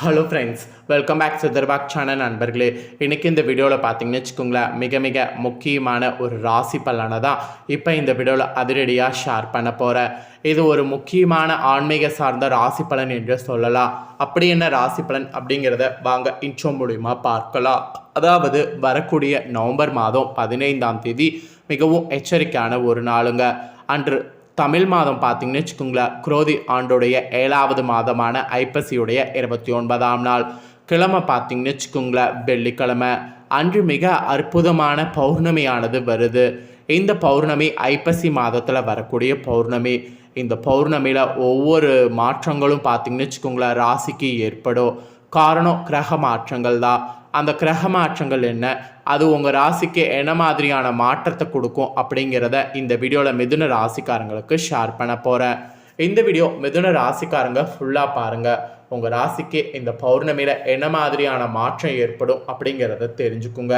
Hello friends, welcome back to தர்பாக் channel. நண்பர்களே, இன்றைக்கி இந்த வீடியோவில் பார்த்தீங்கன்னு வச்சுக்கோங்களேன், மிக மிக முக்கியமான ஒரு ராசி பலனை தான் இப்போ இந்த வீடியோவில் அதிரடியாக ஷேர் பண்ண போகிறேன். இது ஒரு முக்கியமான ஆன்மீக சார்ந்த ராசி பலன் என்று சொல்லலாம். அப்படி என்ன ராசி பலன் அப்படிங்கிறத வாங்க இன்ட்ரோ மூலிமா பார்க்கலாம். அதாவது வரக்கூடிய நவம்பர் மாதம் 15ஆம் தேதி மிகவும் எச்சரிக்கையான ஒரு நாளுங்க. அன்று தமிழ் மாதம் பார்த்தீங்கன்னு வச்சுக்கோங்களேன், குரோதி ஆண்டுடைய 7வது மாதமான ஐப்பசியுடைய 29ஆம் நாள் கிழமை பார்த்தீங்கன்னு வச்சுக்கோங்களேன், வெள்ளிக்கிழமை. அன்று மிக அற்புதமான பௌர்ணமியானது வருது. இந்த பௌர்ணமி ஐப்பசி மாதத்தில் வரக்கூடிய பௌர்ணமி. இந்த பௌர்ணமியில் ஒவ்வொரு மாற்றங்களும் பார்த்தீங்கன்னு வச்சுக்கோங்களேன் ராசிக்கு ஏற்படும். காரணம் கிரக மாற்றங்கள் தான். அந்த கிரக மாற்றங்கள் என்ன, அது உங்கள் ராசிக்கு என்ன மாதிரியான மாற்றத்தை கொடுக்கும் அப்படிங்கிறத இந்த வீடியோவில் மிதுன ராசிக்காரங்களுக்கு ஷேர் பண்ண போகிறேன். இந்த வீடியோ மிதுன ராசிக்காரங்க ஃபுல்லாக பாருங்கள். உங்கள் ராசிக்கு இந்த பௌர்ணமியில் என்ன மாதிரியான மாற்றம் ஏற்படும் அப்படிங்கிறத தெரிஞ்சுக்குங்க.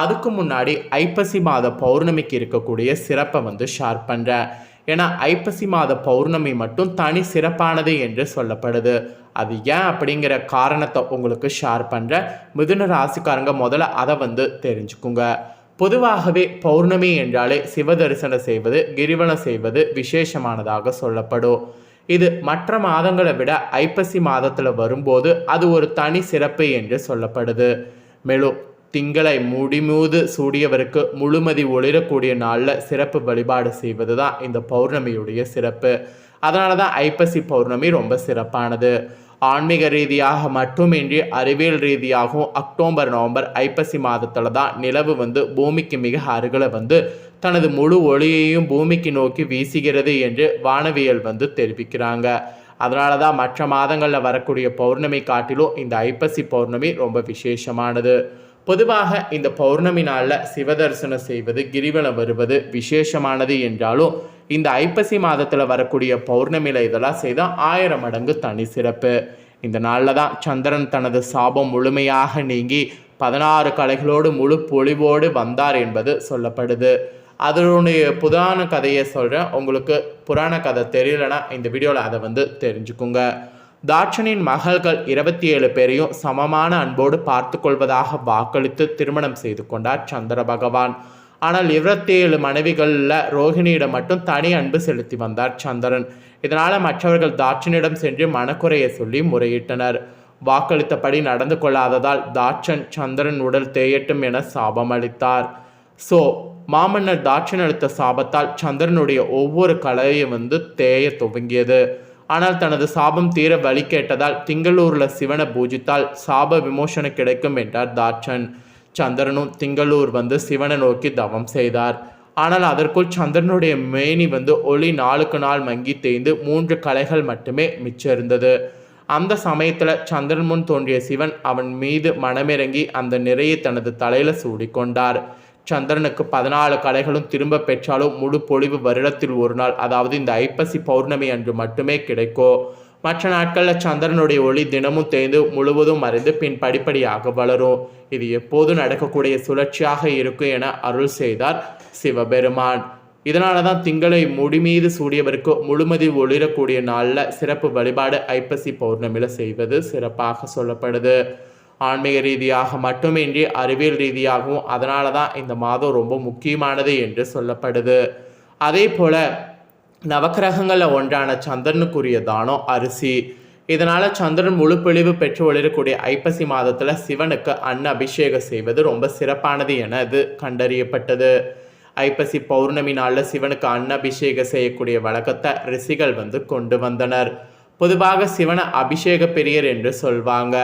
அதுக்கு முன்னாடி ஐப்பசி மாத பௌர்ணமிக்கு இருக்கக்கூடிய சிறப்பை ஷேர் பண்ணுறேன். ஏன்னா ஐப்பசி மாத பௌர்ணமி மட்டும் தனி சிறப்பானது என்று சொல்லப்படுது. அது ஏன் அப்படிங்கிற காரணத்தை உங்களுக்கு ஷேர் பண்ணுறேன். மிதுன ராசிக்காரங்க முதல்ல அதை தெரிஞ்சுக்குங்க. பொதுவாகவே பௌர்ணமி என்றாலே சிவ தரிசனம் செய்வது, கிரிவலம் செய்வது விசேஷமானதாக சொல்லப்படும். இது மற்ற மாதங்களை விட ஐப்பசி மாதத்தில் வரும்போது அது ஒரு தனி சிறப்பு என்று சொல்லப்படுது. மேலும் திங்களை முடிமூது சூடியவருக்கு முழுமதி ஒளிரக்கூடிய நாளில் சிறப்பு வழிபாடு செய்வது தான் இந்த பௌர்ணமியுடைய சிறப்பு. அதனால தான் ஐப்பசி பௌர்ணமி ரொம்ப சிறப்பானது. ஆன்மீக ரீதியாக மட்டுமின்றி அறிவியல் ரீதியாகவும் அக்டோபர் நவம்பர் ஐப்பசி மாதத்தில் தான் நிலவு பூமிக்கு மிக அருகில் தனது முழு ஒளியையும் பூமிக்கு நோக்கி வீசுகிறது என்று வானவியல் தெரிவிக்கிறாங்க. அதனால தான் மற்ற மாதங்களில் வரக்கூடிய பௌர்ணமி காட்டிலும் இந்த ஐப்பசி பௌர்ணமி ரொம்ப விசேஷமானது. பொதுவாக இந்த பௌர்ணமி நாளில் சிவதரிசனம் செய்வது, கிரிவலம் வருவது விசேஷமானது என்றாலும் இந்த ஐப்பசி மாதத்தில் வரக்கூடிய பௌர்ணமியில் இதெல்லாம் செய்தால் 1000 மடங்கு தனி சிறப்பு. இந்த நாளில் தான் சந்திரன் தனது சாபம் முழுமையாக நீங்கி 16 கலைகளோடு முழு பொலிவோடு வந்தார் என்பது சொல்லப்படுது. அதனுடைய புராண கதையை சொல்கிறேன். உங்களுக்கு புராண கதை தெரியலனா இந்த வீடியோவில் அதை தெரிஞ்சுக்குங்க. தாட்சனின் மகள்கள் 27 பேரையும் சமமான அன்போடு பார்த்து கொள்வதாக வாக்களித்து திருமணம் செய்து கொண்டார் சந்திர பகவான். ஆனால் 27 மனைவிகளில் ரோஹிணியிடம் மட்டும் தனி அன்பு செலுத்தி வந்தார் சந்திரன். இதனால் மற்றவர்கள் தாட்சனிடம் சென்று மனக்குறையை சொல்லி முறையிட்டனர். வாக்களித்தபடி நடந்து கொள்ளாததால் தாட்சன் சந்திரன் உடல் தேயட்டும் என சாபம் அளித்தார். மாமன்னர் தாட்சன் அளித்த சாபத்தால் சந்திரனுடைய ஒவ்வொரு கலையும் தேய துவங்கியது. ஆனால் தனது சாபம் தீர வழி கேட்டதால் திங்களூரில் சிவனை பூஜித்தால் சாப விமோசனம் கிடைக்கும் என்றார் தாட்சன். சந்திரனும் திங்களூர் சிவனை நோக்கி தவம் செய்தார். ஆனால் அதற்குள் சந்திரனுடைய மேனி ஒளி நாளுக்கு நாள் மங்கி தேய்ந்து 3 கலைகள் மட்டுமே மிச்சம் இருந்தது. அந்த சமயத்தில் சந்திரன் முன் தோன்றிய சிவன் அவன் மீது மனமிறங்கி அந்த நிறையை தனது தலையில் சூடிக்கொண்டார். சந்திரனுக்கு 14 கலைகளும் திரும்ப பெற்றாலும் முழு பொழிவு வருடத்தில் ஒரு நாள், அதாவது இந்த ஐப்பசி பௌர்ணமி அன்று மட்டுமே கிடைக்கும். மற்ற நாட்களில் சந்திரனுடைய ஒளி தினமும் தேய்ந்து முழுவதும் மறைந்து பின் படிப்படியாக வளரும். இது எப்போதும் நடக்கக்கூடிய சுழற்சியாக இருக்கும் என அருள் செய்தார் சிவபெருமான். இதனால தான் திங்களை முடிமீது சூடியவருக்கு முழுமதி ஒளிரக்கூடிய நாளில் சிறப்பு வழிபாடு ஐப்பசி பௌர்ணமியில் செய்வது சிறப்பாக சொல்லப்படுது. ஆன்மீக ரீதியாக மட்டுமின்றி அறிவியல் ரீதியாகவும் அதனால தான் இந்த மாதம் ரொம்ப முக்கியமானது என்று சொல்லப்படுது. அதே போல் நவக்கிரகங்களில் ஒன்றான சந்திரனுக்குரிய தானம் அரிசி. இதனால் சந்திரன் முழு பொழிவு பெற்று ஒளிரக்கூடிய ஐப்பசி மாதத்தில் சிவனுக்கு அபிஷேகம் செய்வது ரொம்ப சிறப்பானது என இது கண்டறியப்பட்டது. ஐப்பசி பௌர்ணமி நாளில் சிவனுக்கு அபிஷேகம் செய்யக்கூடிய வழக்கத்தை ரிஷிகள் கொண்டு வந்தனர். பொதுவாக சிவனை அபிஷேக பிரியர் என்று சொல்வாங்க.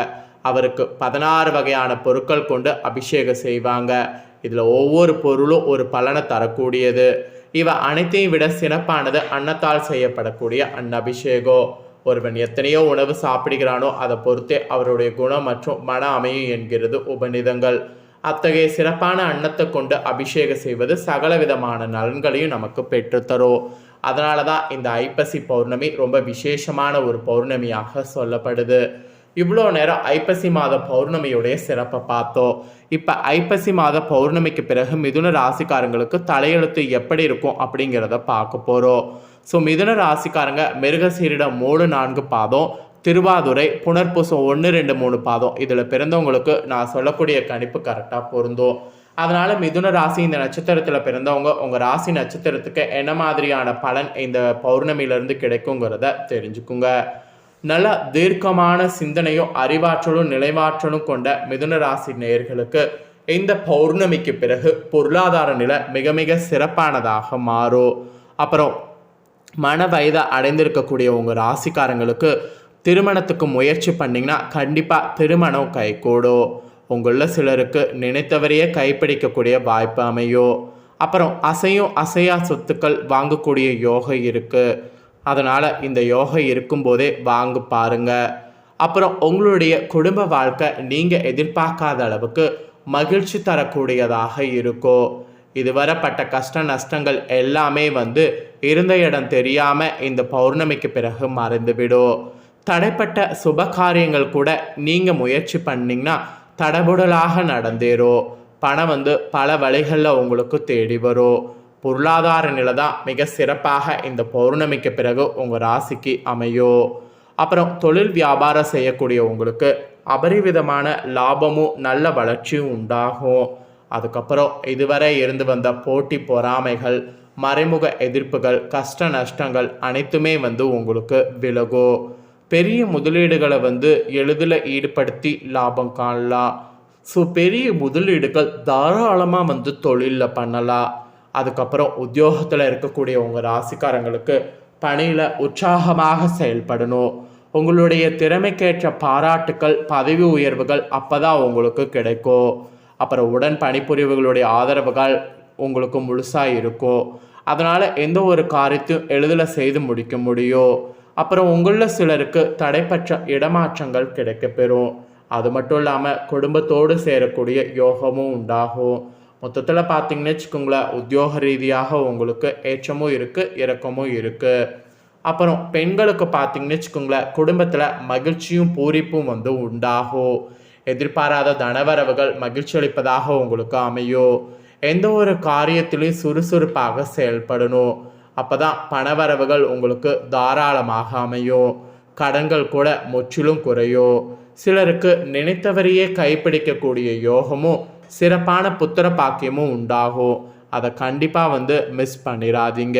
அவருக்கு 16 வகையான பொருட்கள் கொண்டு அபிஷேகம் செய்வாங்க. இதில் ஒவ்வொரு பொருளும் ஒரு பலனை தரக்கூடியது. இவை அனைத்தையும் விட சிறப்பானது அன்னத்தால் செய்யப்படக்கூடிய அபிஷேகம். ஒருவன் எத்தனையோ உணவு சாப்பிடுகிறானோ அதை பொறுத்தே அவருடைய குணம் மற்றும் மன அமையும் என்கிறது உபநிதங்கள். அத்தகைய சிறப்பான அன்னத்தை கொண்டு அபிஷேகம் செய்வது சகல விதமான நலன்களையும் நமக்கு பெற்றுத்தரும். அதனால தான் இந்த ஐப்பசி பௌர்ணமி ரொம்ப விசேஷமான ஒரு பௌர்ணமியாக சொல்லப்படுது. இவ்வளோ நேரம் ஐப்பசி மாத பௌர்ணமியுடைய சிறப்பை பார்த்தோம். இப்போ ஐப்பசி மாத பௌர்ணமிக்கு பிறகு மிதுன ராசிக்காரங்களுக்கு தலையெழுத்து எப்படி இருக்கும் அப்படிங்கிறத பார்க்க போகிறோம். மிதுன ராசிக்காரங்க மிருகசீரிடம் 3-4 பாதம், திருவாதுரை, புனர்பூசம் 1, 2, 3 பாதம் இதில் பிறந்தவங்களுக்கு நான் சொல்லக்கூடிய கணிப்பு கரெக்டாக பொருந்தும். அதனால் மிதுன ராசி இந்த நட்சத்திரத்தில் பிறந்தவங்க உங்கள் ராசி நட்சத்திரத்துக்கு என்ன மாதிரியான பலன் இந்த பௌர்ணமியிலேருந்து கிடைக்குங்கிறத தெரிஞ்சுக்குங்க. நல்ல தீர்க்கமான சிந்தனையும் அறிவாற்றலும் நிலைவாற்றலும் கொண்ட மிதுன ராசி நேயர்களுக்கு இந்த பௌர்ணமிக்கு பிறகு பொருளாதார நிலை மிக மிக சிறப்பானதாக மாறும். அப்புறம் மன வயதை அடைந்திருக்கக்கூடிய உங்கள் ராசிக்காரங்களுக்கு திருமணத்துக்கு முயற்சி பண்ணிங்கன்னா கண்டிப்பாக திருமணம் கைகூடும். உங்களில் சிலருக்கு நினைத்தவரையே கைப்பிடிக்கக்கூடிய வாய்ப்பு அமையும். அப்புறம் அசையும் அசையா சொத்துக்கள் வாங்கக்கூடிய யோகம் இருக்குது. அதனால் இந்த யோகம் இருக்கும்போதே வாங்க பாருங்க. அப்புறம் உங்களுடைய குடும்ப வாழ்க்கை நீங்கள் எதிர்பார்க்காத அளவுக்கு மகிழ்ச்சி தரக்கூடியதாக இருக்கும். இதுவரைப்பட்ட கஷ்ட நஷ்டங்கள் எல்லாமே இருந்த இடம் தெரியாமல் இந்த பௌர்ணமிக்கு பிறகு மறைந்துவிடும். தடைப்பட்ட சுப காரியங்கள் கூட நீங்கள் முயற்சி பண்ணிங்கன்னா தடபுடலாக நடந்தேறும். பணம் பல வழிகளில் உங்களுக்கு தேடி வரும். பொருளாதார நிலை தான் மிக சிறப்பாக இந்த பௌர்ணமிக்கு பிறகு உங்கள் ராசிக்கு அமையும். அப்புறம் தொழில் வியாபாரம் செய்யக்கூடிய உங்களுக்கு அபரிவிதமான லாபமும் நல்ல வளர்ச்சியும் உண்டாகும். அதுக்கப்புறம் இதுவரை இருந்து வந்த போட்டி பொறாமைகள், மறைமுக எதிர்ப்புகள், கஷ்ட நஷ்டங்கள் அனைத்துமே உங்களுக்கு விலகும். பெரிய முதலீடுகளை எளிதில் ஈடுபடுத்தி லாபம் காணலாம். ஸோ பெரிய முதலீடுகள் தாராளமாக தொழிலில் பண்ணலாம். அதுக்கப்புறம் உத்தியோகத்தில் இருக்கக்கூடிய உங்கள் ராசிக்காரங்களுக்கு பணியில் உற்சாகமாக செயல்படணும். உங்களுடைய திறமைக்கேற்ற பாராட்டுக்கள், பதவி உயர்வுகள் அப்போ தான் உங்களுக்கு கிடைக்கும். அப்புறம் உடன் பணிபுரிவுகளுடைய ஆதரவுகள் உங்களுக்கு முழுசாக இருக்கும். அதனால் எந்த ஒரு காரியத்தையும் எளிதில் செய்து முடிக்க முடியும். அப்புறம் உங்களில் சிலருக்கு தடைப்பட்ட இடமாற்றங்கள் கிடைக்கப்பெறும். அது மட்டும் இல்லாமல் குடும்பத்தோடு சேரக்கூடிய யோகமும் உண்டாகும். மொத்தத்தில் பார்த்தீங்கன்னு வச்சுக்கோங்களேன், உத்தியோக ரீதியாக உங்களுக்கு ஏற்றமும் இருக்குது, இறக்கமும் இருக்குது. அப்புறம் பெண்களுக்கு பார்த்தீங்கன்னு வச்சுக்கோங்களேன், குடும்பத்தில் மகிழ்ச்சியும் பூரிப்பும் உண்டாகும். எதிர்பாராத தனவரவுகள் மகிழ்ச்சி அளிப்பதாக உங்களுக்கு அமையும். எந்த ஒரு காரியத்திலையும் சுறுசுறுப்பாக செயல்படணும். அப்போ தான் பணவரவுகள் உங்களுக்கு தாராளமாக அமையும். கடன்கள் கூட முற்றிலும் குறையும். சிலருக்கு நினைத்தவரையே கைப்பிடிக்கக்கூடிய யோகமும் சிறப்பான புத்திர பாக்கியமும் உண்டாகும். அதை கண்டிப்பாக மிஸ் பண்ணிடாதீங்க.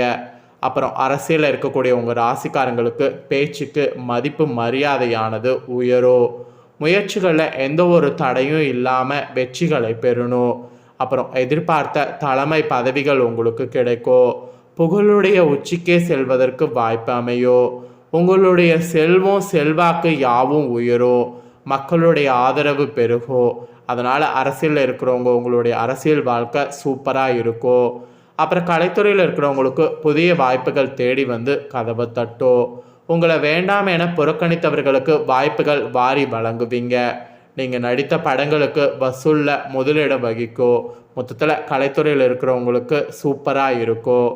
அப்புறம் அரசியலில் இருக்கக்கூடிய உங்கள் ராசிக்காரங்களுக்கு பேச்சுக்கு மதிப்பு மரியாதையானது உயரும். முயற்சிகளில் எந்த ஒரு தடையும் இல்லாமல் வெற்றிகளை பெறணும். அப்புறம் எதிர்பார்த்த தலைமை பதவிகள் உங்களுக்கு கிடைக்கும். புகழுடைய உச்சிக்கே செல்வதற்கு வாய்ப்பு அமையும். உங்களுடைய செல்வம் செல்வாக்கு யாவும் உயரும். மக்களுடைய ஆதரவு பெருகும். அதனால் அரசியலில் இருக்கிறவங்க உங்களுடைய அரசியல் வாழ்க்கை சூப்பராக இருக்கும். அப்புறம் கலைத்துறையில் இருக்கிறவங்களுக்கு புதிய வாய்ப்புகள் தேடி கதவை தட்டும். உங்களை வேண்டாம் என புறக்கணித்தவர்களுக்கு வாய்ப்புகள் வாரி வழங்குவீங்க. நீங்கள் நடித்த படங்களுக்கு வசூலில் முதலிடம் வகிக்கும். மொத்தத்தில் கலைத்துறையில் இருக்கிறவங்களுக்கு சூப்பராக இருக்கும்.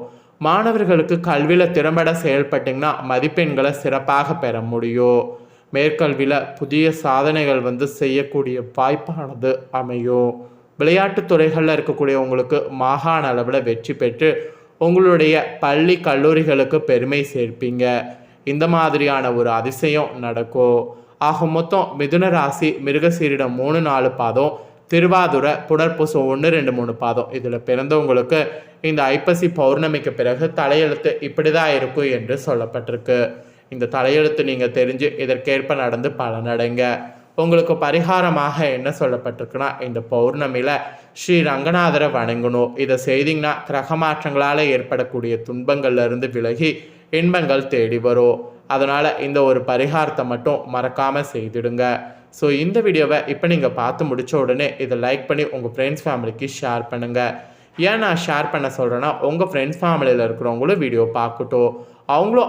மாணவர்களுக்கு கல்வியில் திறம்பட செயல்பட்டிங்கன்னா மதிப்பெண்களை சிறப்பாக பெற முடியும். மேற்கல்வியில் புதிய சாதனைகள் செய்யக்கூடிய வாய்ப்பானது அமையும். விளையாட்டுத் துறைகளில் இருக்கக்கூடிய உங்களுக்கு மாகாண அளவில் வெற்றி பெற்று உங்களுடைய பள்ளி கல்லூரிகளுக்கு பெருமை சேர்ப்பீங்க. இந்த மாதிரியான ஒரு அதிசயம் நடக்கும். ஆக மொத்தம் மிதுன ராசி மிருகசீரிடம் 3, 4 பாதம், திருவாதுரை, புனர்பூசம் 1, 2, 3 பாதம் இதில் பிறந்தவங்களுக்கு இந்த ஐப்பசி பௌர்ணமிக்கு பிறகு தலையெழுத்து இப்படி தான் இருக்கும் என்று சொல்லப்பட்டிருக்கு. இந்த தலையெழுத்து நீங்கள் தெரிஞ்சு இதற்கேற்ப நடந்து பலனடைங்க. உங்களுக்கு பரிகாரமாக என்ன சொல்லப்பட்டிருக்குன்னா, இந்த பௌர்ணமியில் ஸ்ரீ ரங்கநாதரை வணங்கணும். இதை செய்திங்கன்னா கிரக மாற்றங்களால் ஏற்படக்கூடிய துன்பங்கள்லேருந்து விலகி இன்பங்கள் தேடி வரும். அதனால் இந்த ஒரு பரிகாரத்தை மட்டும் மறக்காமல் செய்திடுங்க. ஸோ இந்த வீடியோவை இப்போ நீங்கள் பார்த்து முடித்த உடனே இதை லைக் பண்ணி உங்கள் ஃப்ரெண்ட்ஸ் ஃபேமிலிக்கு ஷேர் பண்ணுங்கள். ஏன் நான் ஷேர் பண்ண சொல்கிறேன்னா, உங்கள் ஃப்ரெண்ட்ஸ் ஃபேமிலியில் இருக்கிறவங்களும் வீடியோ பார்க்கட்டும்.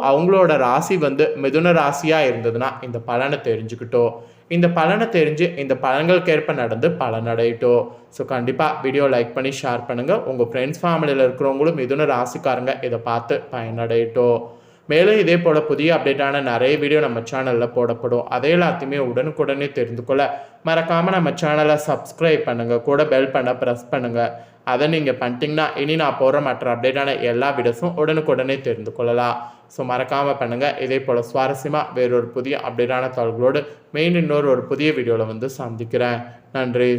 அவங்களோட ராசி மிதுன ராசியாக இருந்ததுன்னா இந்த பலனை தெரிஞ்சுக்கிட்டோம். இந்த பலனை தெரிஞ்சு இந்த பலன்களுக்கேற்ப நடந்து பலனடையட்டும். ஸோ கண்டிப்பாக வீடியோ லைக் பண்ணி ஷேர் பண்ணுங்கள். உங்கள் ஃப்ரெண்ட்ஸ் ஃபேமிலியில் இருக்கிறவங்களும் மிதுன ராசிக்காரங்க இதை பார்த்து பயனடையட்டும். மேலும் இதே போல் புதிய அப்டேட்டான நிறைய வீடியோ நம்ம சேனலில் போடப்படும். அதை எல்லாத்தையுமே உடனுக்குடனே தெரிந்து கொள்ள மறக்காமல் நம்ம சேனலை சப்ஸ்கிரைப் பண்ணுங்கள். கூட பெல் பண்ண ப்ரெஸ் பண்ணுங்கள். அதை நீங்கள் பண்ணிட்டீங்கன்னா இனி நான் போடுற மற்ற அப்டேட்டான எல்லா வீடியோஸும் உடனுக்குடனே தெரிந்து கொள்ளலாம். ஸோ மறக்காமல் பண்ணுங்கள். இதே போல் சுவாரஸ்யமாக வேறொரு புதிய அப்டேட்டான தகவல்களோடு இன்னொரு புதிய வீடியோவில் வந்து சந்திக்கிறேன். நன்றி.